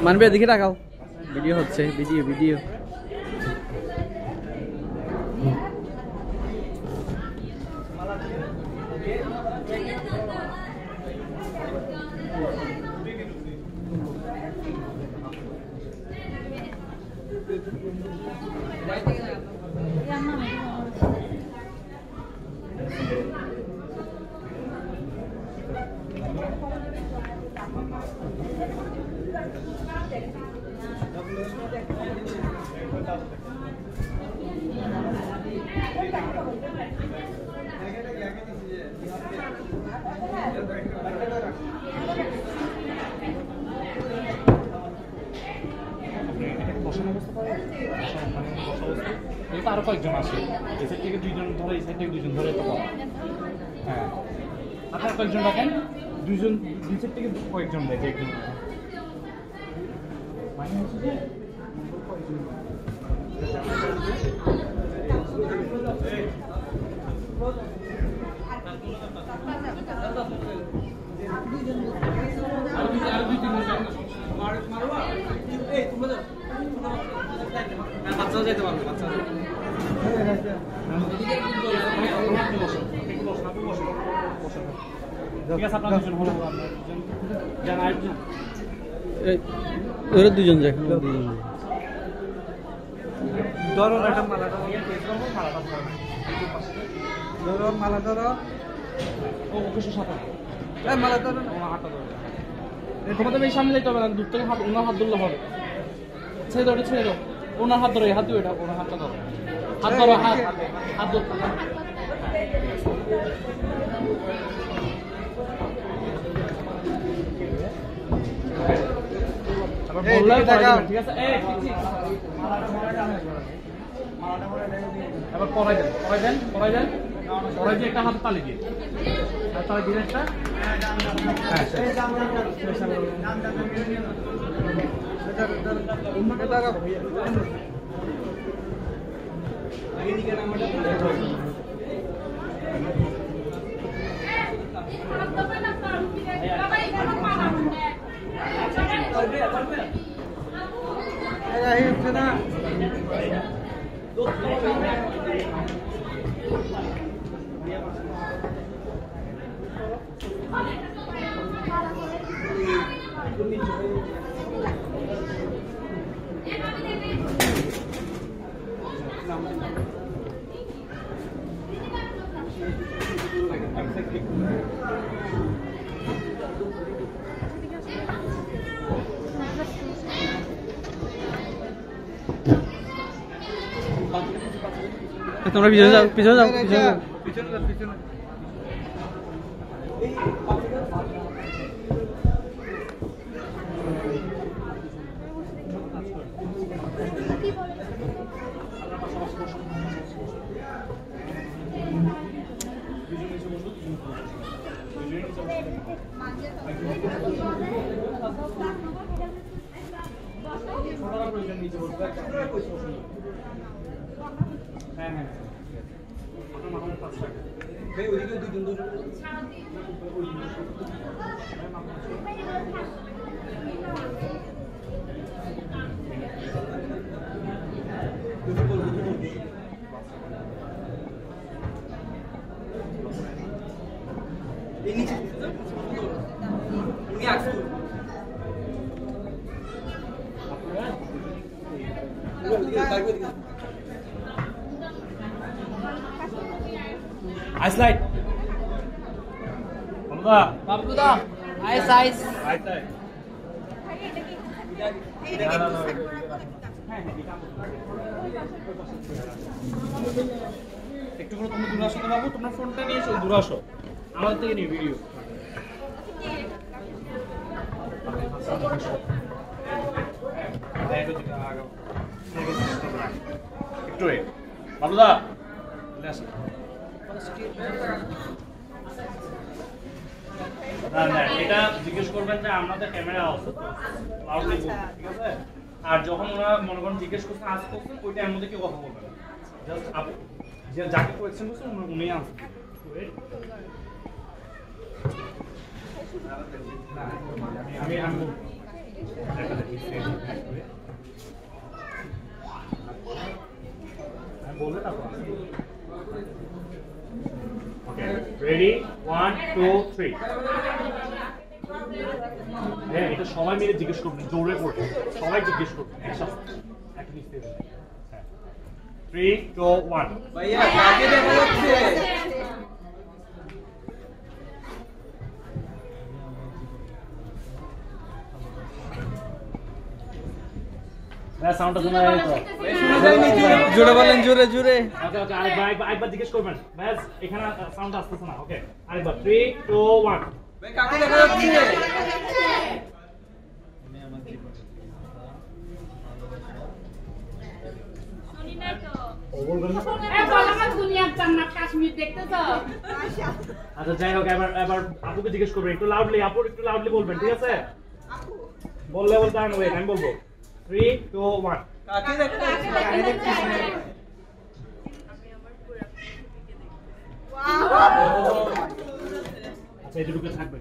মানবে এদিকে টাকাও ভিডিও হচ্ছে ভিডিও ভিডিও আরো কয়েকজন আসে এই সাইড থেকে দুইজন ধরে এই সাইড থেকে দুইজন ধরে তো হ্যাঁ আপনার কয়েকজন রাখেন দুইজন দুই সাইড থেকে কয়েকজন দেয় একজন মানে হচ্ছে যে বাচ্চাও যেতে পারবে বাচ্চা ঠিক আছে আপনার দুজন হলো জানাই ওরা দুজন দেখেন ধরো একটা মালা ধরো মালা ধরো ও ওকে সাথে মালা ধরো না হাতটা ধরো তোমাদের এই সামনে যাইতে হবে না দূর থেকে হাত ওনার হাত ধরলে হবে ছেড়ে দাও ছেড়ে দাও ওনার হাত ধরো এই হাত দিও এটা ওনার হাতটা ধরো হাত ধরো হাত হাত ধরো ঠিক আছে এবার পরাই দেন পরাই দেন পরাই দেন পরাই দিয়ে একটা হাত তালি দিয়ে আর তালি দিয়ে একটা তোমরা পিছনে যাও পিছনে যাও পিছনে যাও পিছনে হ্যাঁ হ্যাঁ আপনার মাথায় 5 টাকা ভাই ওইদিকে দুজন দুজন এই নিচে উনি আসুন আইস লাইট বাবুদা বাবুদা আইস আইস আইস লাইট একটু করে তুমি দূরে আসো তো বাবু তোমার ফোনটা নিয়ে এসো দূরে আসো আমাদের থেকে নিয়ে ভিডিও একটু বাবুদা আসো না না এটা জিজ্ঞেস করবেন যে আমাদের ক্যামেরা আছে তো লাউডলি ঠিক আছে আর যখন ওরা মনে করেন জিজ্ঞেস করছেন আজ করছেন ওই টাইমের মধ্যে কেউ কথা বলবে না জাস্ট আপনি যে যাকে কোয়েশ্চেন করছেন উনি আনসার আমি বললে তারপর ওকে রেডি 1 2 3 হ্যাঁ এটা সবাই মিলে জিজ্ঞেস করবেন জোরে করে সবাই জিজ্ঞেস করবেন একসাথে একটা নিচে হ্যাঁ 3 2 1 ভাইয়া কাকে দেখা যাচ্ছে হ্যাঁ সাউন্ডটা শোনা যায় তো শোনা যায়নি জোরে বলেন জোরে জোরে ওকে ওকে আরেকবার জিজ্ঞেস করবেন ব্যাস এখানে সাউন্ড আসতেছে না ওকে আরেকবার 3 2 1 ভাই কাকে দেখা যাচ্ছে শুনি নাই তো ও বলবেন না আমার দুনিয়ার জান্নাত কাশ্মীর দেখতেছ আচ্ছা যাই হোক এবার আপুকে জিজ্ঞেস করবেন একটু লাউডলি আপু একটু লাউডলি বলবেন ঠিক আছে বললে বলতে আমি ওয়েট আমি বলবো 3 2 1 কাকে দেখা যাচ্ছে কাকে দেখতেছি না আচ্ছা এটুকু থাকবে